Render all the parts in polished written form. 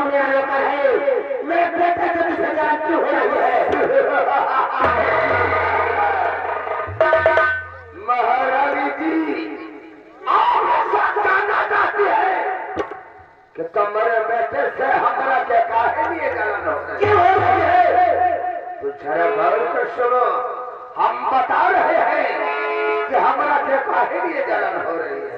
दुनिया लेकर है, मेरे बेटे से तुझे जान क्यों हो रही है? महारानी जी, आप ऐसा जानना चाहती है कि तुम्हारे बेटे से हमारा क्या काहे लिए जलन हो रही है? क्यों हो रही है? तो जरा गौर कर सुनो, हम बता रहे हैं कि हमारा क्या काहे लिए जलन हो रही है।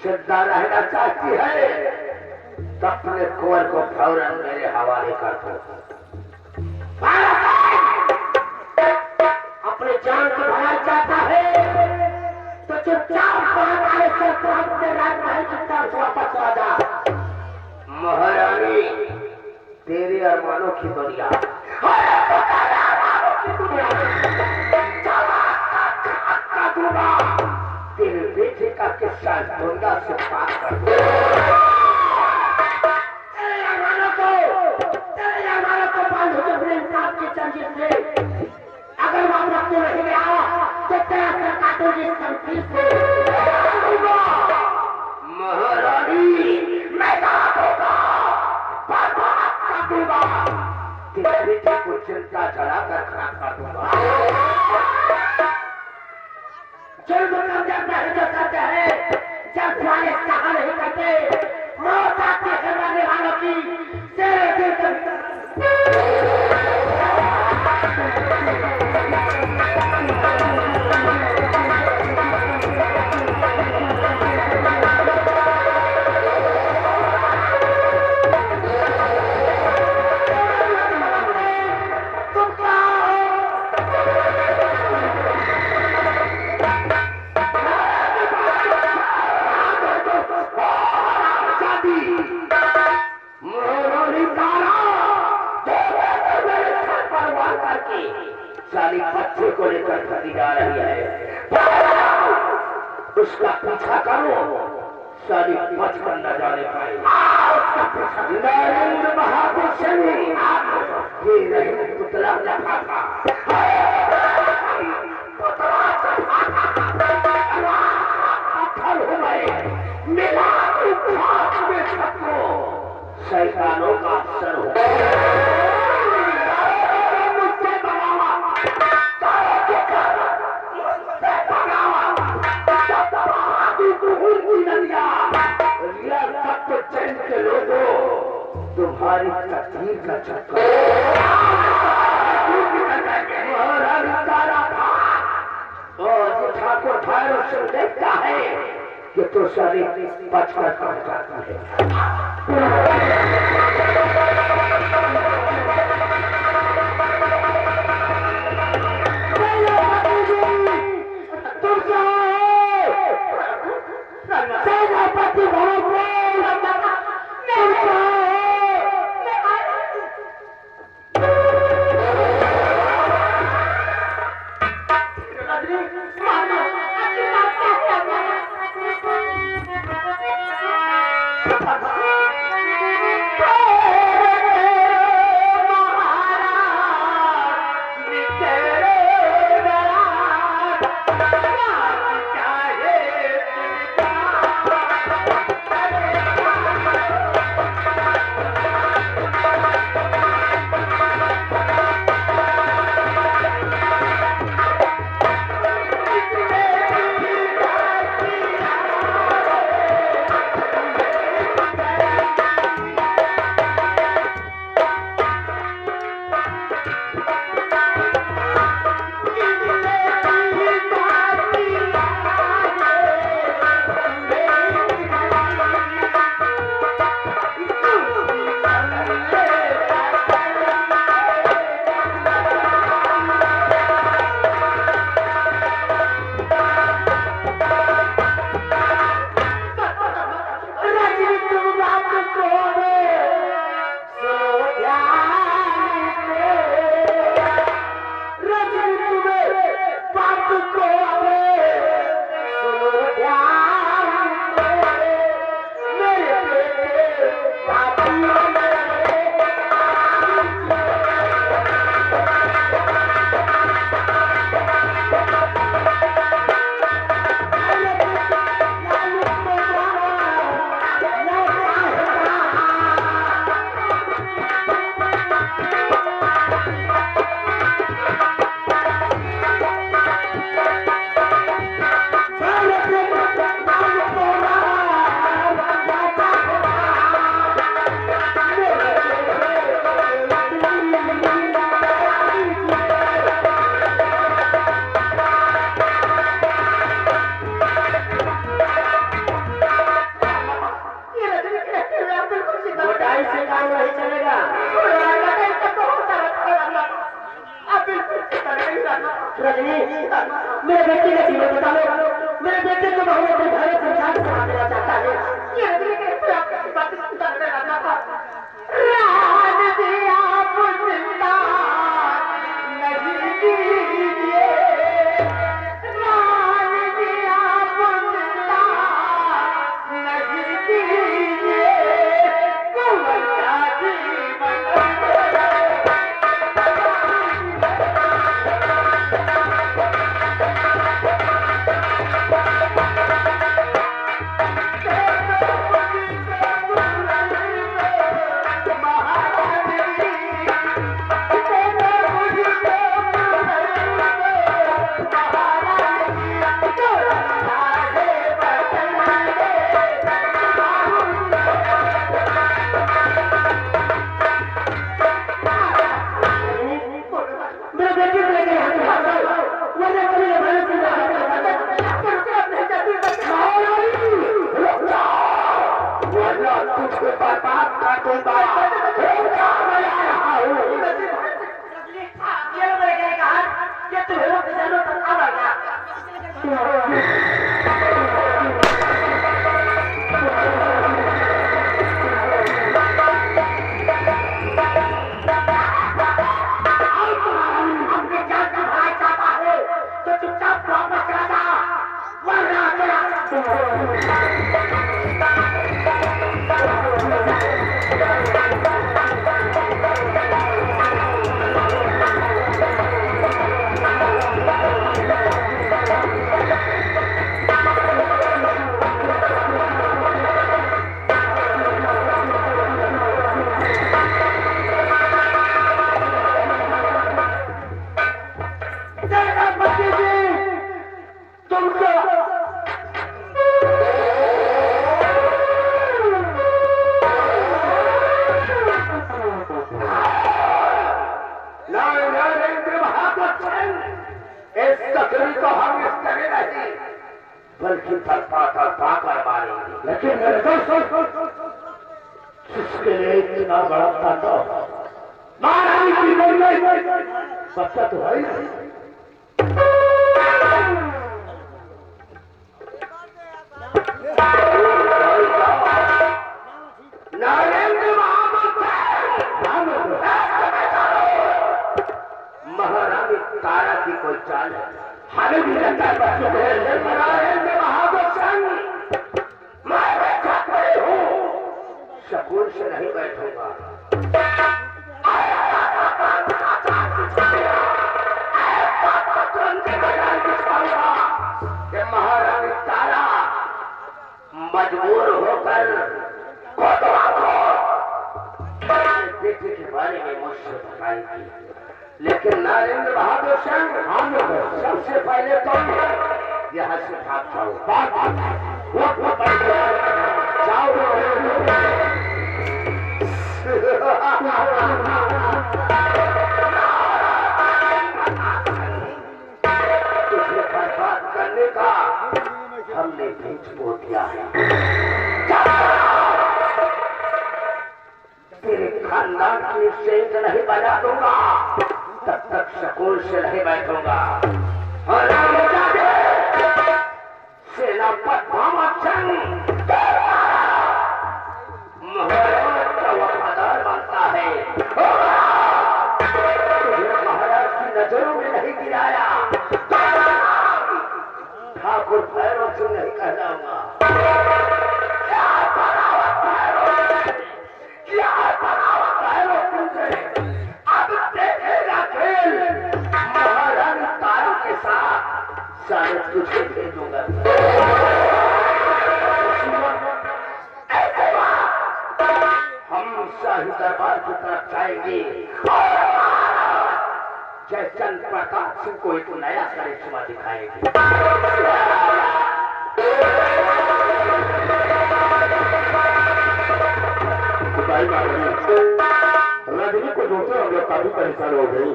जिंदा रहना चाहती है तो अपने कुंवर को फौरन मेरे हवाले कर दो। अपने जान को भगाना चाहता है तो चुपचाप आने से राजमहल चुपचाप वापस आ जा। महारानी, तेरे अरमानों की दुनिया तेरे बेटे का किस्सा दुनिया से पार कर दो। तेरे अरमानों को बांध दो अपने इंसाफ की जंजीर से। अगर वो रखते नहीं गया तो तेरा सर काटूंगी शमशीर से। महारानी, मैं काटूंगा, काटूंगा, तेरे बेटे को चिंता चढ़ाकर खड़ा कर दूंगा। जुल्म जब नहीं जो करते हैं, जब वाले सहा नहीं करते, मौत आती है मरने वालों की तेरे दिल तक। साली बच्चे को लेकर खड़ी जा रही है, उसका पीछा करो, साली बचकर न जाने पाए। नरेंद्र बहादुर सिंह, ये नहीं पुतला जफा था, हो गए मेरा में सबको शैतानों का असर हो के लोगों, तुम्हारी तकदीर का चक्कर महारानी तारा और ठाकुर भैरव से देखता है कि तो सारी बचकर कर जाता है। मोटाई से काम नहीं चलेगा। रजनी, मेरे बेटे का जीवन बता लो। मेरे बेटे को मैं अपने घर संसार से मार देना चाहता है। बल्कि तड़पा कर मारेंगे। लेकिन मेरे दोस्तों, जिसके लिए इतना बड़ा तांडव महारानी की बोल बच्चा तो है नहीं। नरेंद्र महारानी तारा की कोई चाल है, हमें भी लगता है बच्चों को नरेंद्र बहादुर सिंह मैं बैठा खड़े हूँ, सुकून से नहीं बैठूंगा। कि महारानी तारा मजबूर होकर बेटे के बारे में मुझसे बताएंगी, लेकिन नरेंद्र बहादुर सिंह हम सबसे पहले तो यहाँ से भाग जाओ। तुझे बर्बाद करने का हमने बीच बो दिया है। तेरे खानदान की सेंध नहीं बजा दूंगा, तब तक सुकून से नहीं बैठूंगा। और सेनापति मोहम्मद सिंह महाराज का वफादार बनता है, तुझे महाराज की नजरों में नहीं गिराया, ठाकुर भैरव सिंह नहीं कहलाऊंगा। महारानी तारा के साथ शायद तुझे भेजूंगा। हम शाही दरबार की तरफ जाएंगे, जयचंद प्रताप सिंह को एक नया करिश्मा दिखाएंगे। रजनी को जोते हम लोग काफी परेशान हो गई,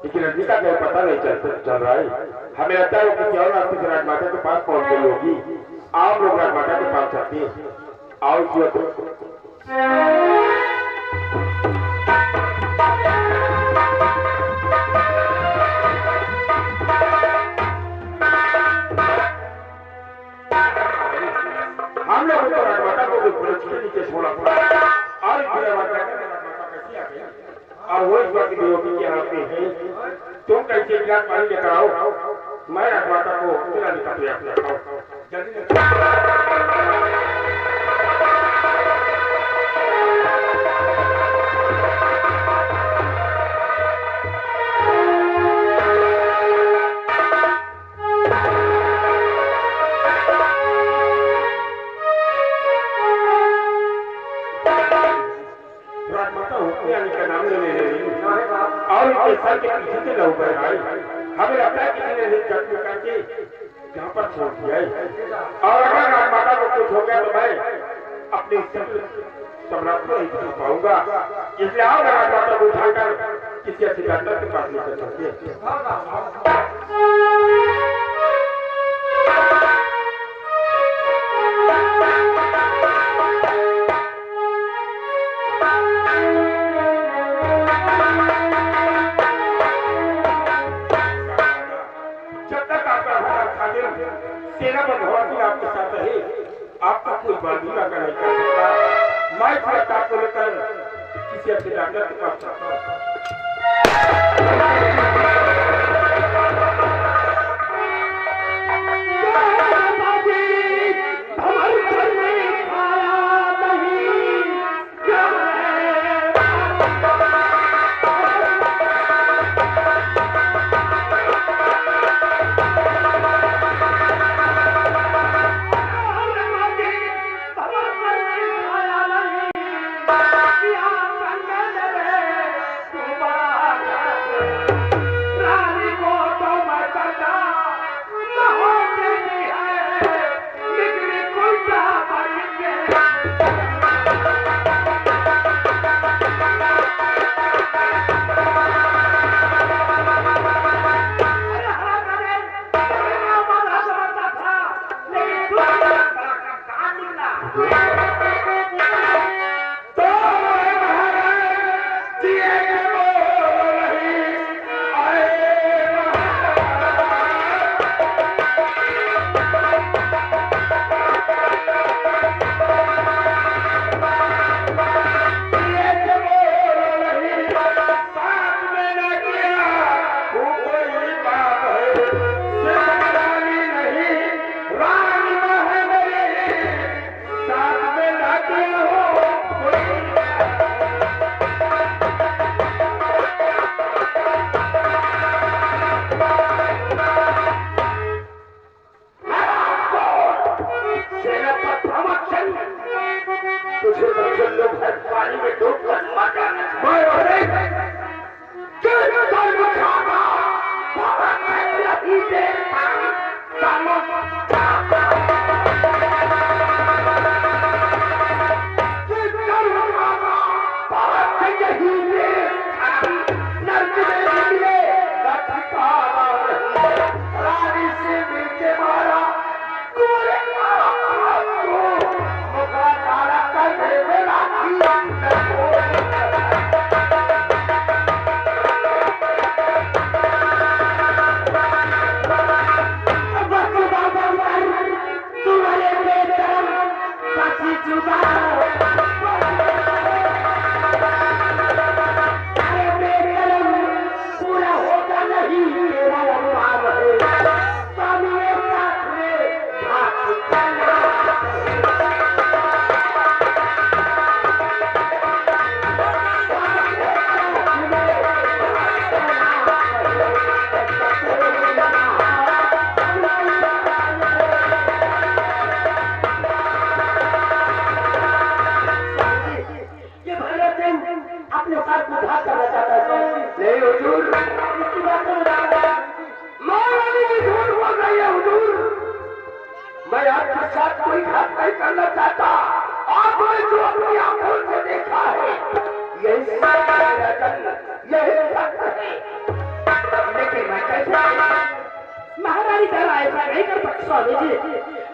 लेकिन रजनी का क्या पता नहीं चल रहा है। हमें लगता है वो किसी और रास्ते से राजमाता के पास पहुंच गई होगी। आप लोग राजमाता के पास चलते हैं। आओ हम लोग तो राजमाता को भी पुलिस के नीचे छोड़ा पड़ा और राजमाता कैसी आ गई और वो इस बात की बेवकूफी के हाथ में है। तुम कैसे गिलास पानी लेकर आओ, मैं राजमाता को पिलाने का प्रयास करता हूँ। जल्दी सर के पीछे से लग गए भाई, हमें लगता है किसी ने जट में करके यहाँ पर छोड़ दिया है। और अगर राजमाता को कुछ हो गया तो मैं अपने सम्राट को नहीं कर पाऊंगा, इसलिए आओ राजमाता को उठाकर किसी अच्छे डॉक्टर के पास लेकर चलते। सेना पर भगवान आपके साथ है, आपका कोई बांधूंगा का नहीं कर सकता। मैं सरकार को लेकर किसी अच्छे डॉक्टर के पास जाता हूँ।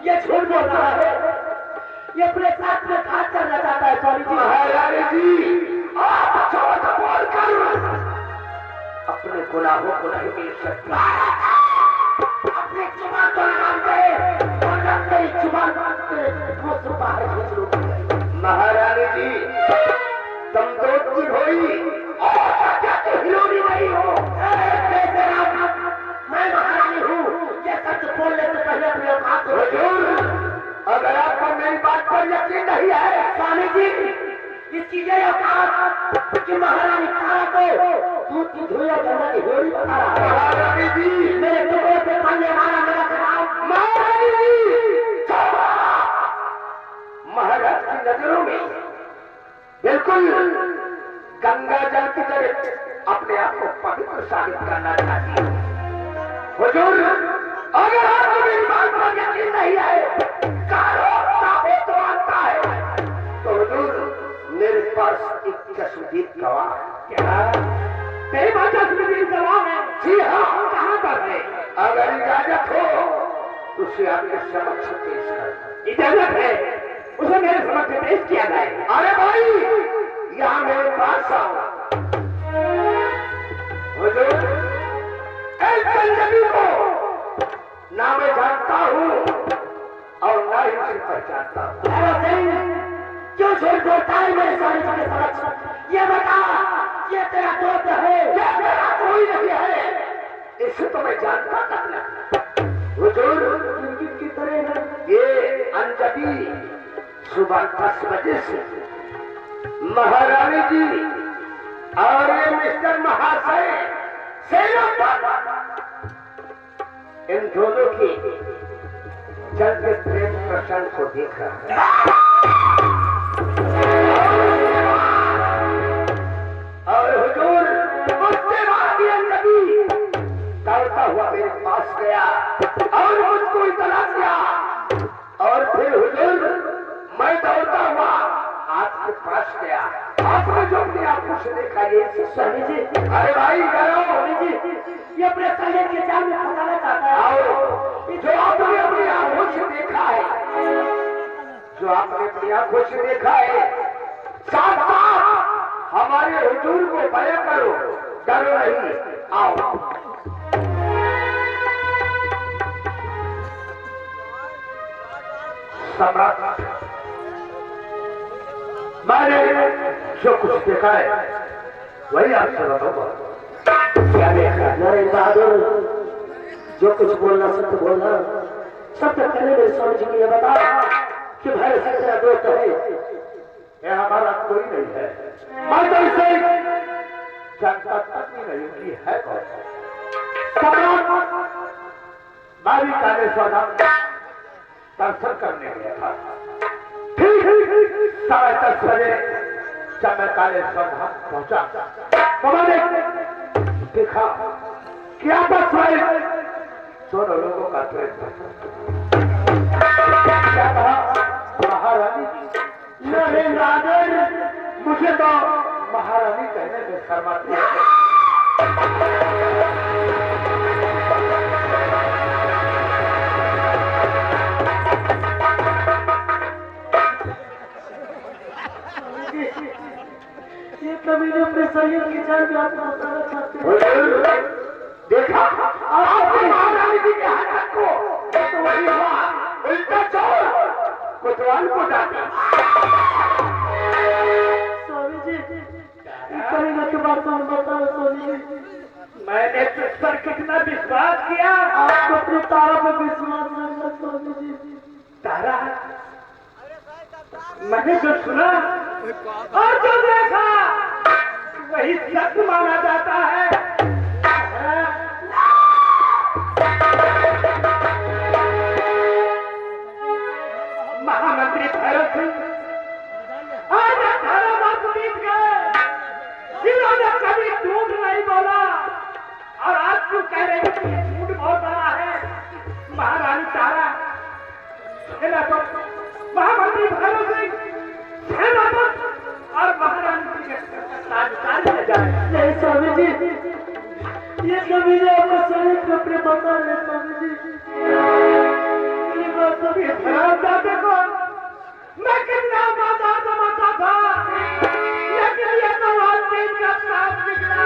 ये झूठ बोल रहा है, ये अपने साथ में घात करना चाहता है स्वामी जी। गुनाहों को नहीं मिल सकता। अपनी जुबान को लगाम दे और तेरी जुबान तेरे मुंह से बाहर खींच लूंगी। महारानी जी तुम तो की होई और क्या हिलोनी नहीं हो। मैं महारानी हूँ, ये सच बोलने से पहले अपने औकात को हुजूर अगर आपको मेरी बात पर यकीन नहीं है, स्वामी जी इसकी ये औकात कि महारानी तारा को दूध की धुइयां गंगा की होली बता रहा है। महारानी जी मेरे टुकड़े पे पलने वाला मेरा खराब महारानी जी महाराज की नजरों में बिल्कुल गंगा जल की तरह अपने आप को पवित्र साबित करना चाहती हूँ। हुजूर अगर आपको मेरी बात पर यकीन नहीं है, कारो साबित मानता है, तो हुजूर मेरे पास एक चश्मदीद गवाह है। क्या तेरी बात चश्मदीद गवाह है? जी हाँ। कहाँ पर है? अगर इजाजत हो तो उसे आपके समक्ष पेश कर। इजाजत है उसे मेरे समक्ष पेश किया जाए। अरे भाई यहाँ मेरे पास आओ। हुजूर इस संजमी को ना मैं जानता हूँ और ना ही उसे पहचानता हूँ। क्यों झूठ बोलता है मेरे स्वामी जी के समक्ष? ये बता, ये तेरा दोस्त है? ये मेरा कोई नहीं है, इसे तो मैं जानता तक नहीं। हुजूर की तरह है। ये अंजबी सुबह 10 बजे से महारानी जी और ये मिस्टर महाशय सेनापति इन दोनों की जल्द प्रेम प्रसंग को देख रहा है। और हुजूर उसके बाद ये नबी दौड़ता हुआ मेरे पास गया और मुझको इतला दिया और फिर हुजूर मैं दौड़ता हुआ आपके पास गया। आपने जो अपनी आंखों से देखा ये स्वामी जी, अरे भाई करो स्वामी जी, ये अपने संगीत के जाल में फंसाना चाहता है। आओ जो आपने अपनी आंखों से देखा है, जो आपने अपनी आंखों से देखा है, साथ साथ हमारे हुजूर को बयां करो, डरो नहीं। आओ सम्राट मैंने जो कुछ देखा है वही आपसे बताऊंगा। क्या देखा? नरेंद्र बहादुर जो कुछ बोलना सत्य बोलना। सत्य कहने मेरे स्वामी जी को ये बता कि भाई से तेरा दोस्त है। ये हमारा कोई नहीं है। मैं तो इसे जानता तक भी नहीं कि है कौन। सम्राट मैं भी काले स्वागत दर्शन करने गया था। ठीक 10:30 बजे जब मैं काले स्वागत पहुंचा तो मैंने देखा कि आपस में दोनों लोगों का प्रेम था। क्या कहा? महारानी जी। नरेंद्र मुझे तो महारानी कहने में शर्म आती है। ये कभी भी अपने शरीर की जान में आपको बताना चाहते हैं। देखा आपकी महारानी जी के हाथ को तो वही हुआ, उल्टा चोर कोतवाल को डांटा। स्वामी जी करेगा के बात तो बताओ स्वामी जी। मैंने तुझ पर कितना विश्वास किया। आपको अपने तारा पर विश्वास रखना स्वामी जी। तारा मैंने जो सुना और जो देखा वही सत्य माना जाता है। महामंत्री भैरव सिंह आज 18 वर्ष बीत गए, जिन्होंने कभी झूठ नहीं बोला और आज तू कह रही कि ये झूठ बहुत बड़ा है। महारानी तारा सेनापति महामंत्री भैरव सिंह सेनापति और महारानी जी के राजकाज में जाए। नहीं स्वामी जी ये कभी भी आपको शरीर के अपने बता रहे स्वामी जी। मेरी बात तो भी दादे को मैं कितना बाजार जमाता था, लेकिन ये तो आज दिन का साफ निकला।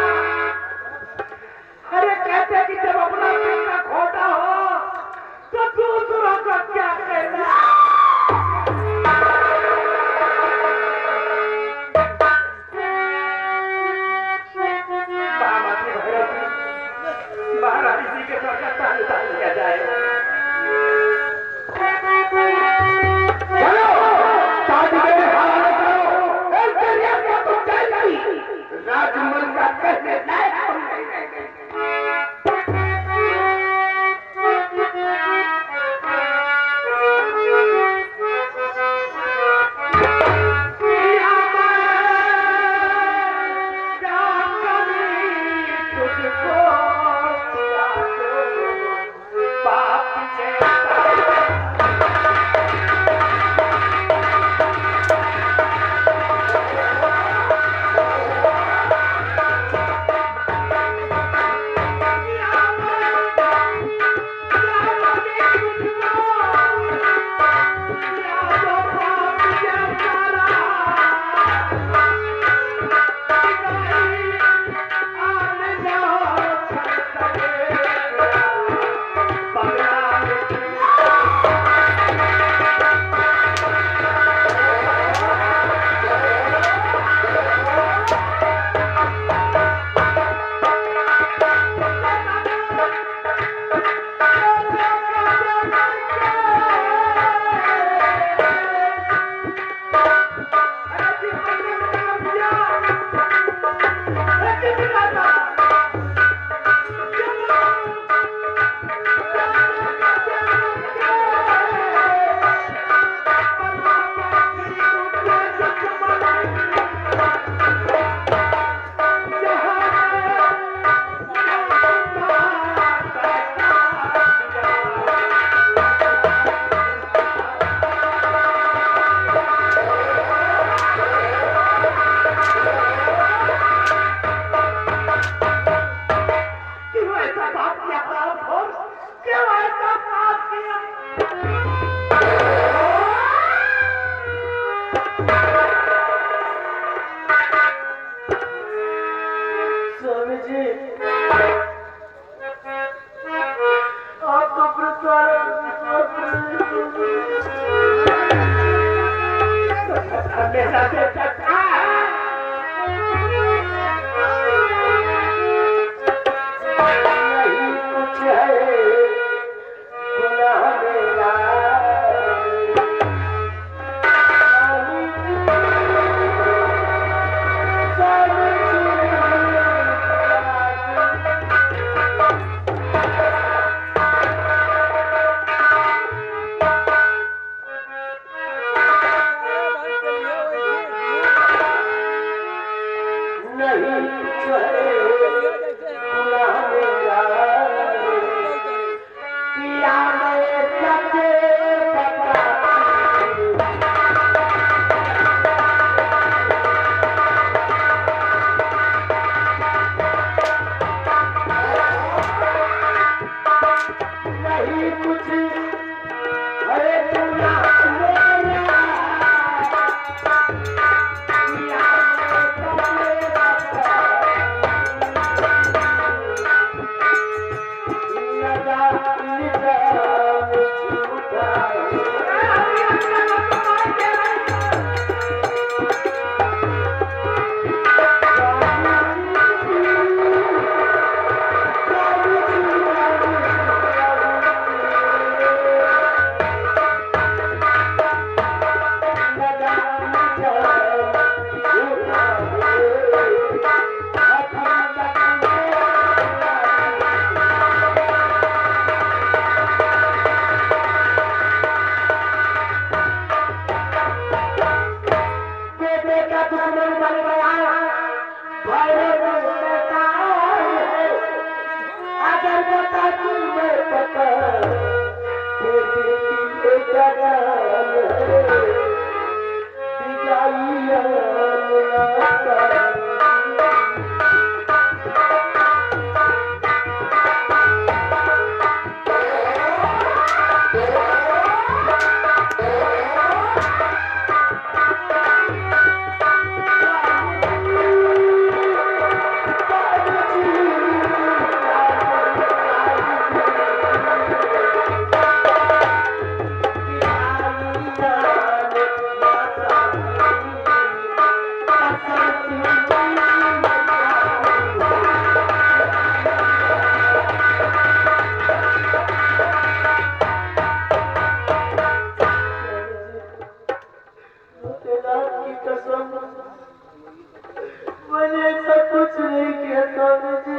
मैंने सब कुछ नहीं किया स्वामी जी।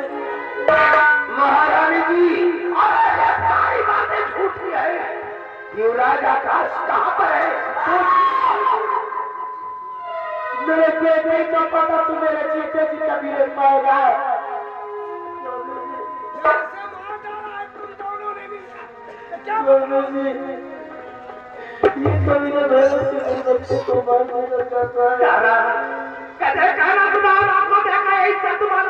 महारानी जी, अरे ये सारी बातें झूठी है। युवराज आकाश कहाँ पर है? मेरे बेटे को पता तू मेरे जीते जी कभी नहीं पाएगा। स्वामी जी, ये कभी ना भैरव से मेरे बच्चे को मारने का करता है। कहना तुम्हारा आपको देखा यही सब तुम्हारा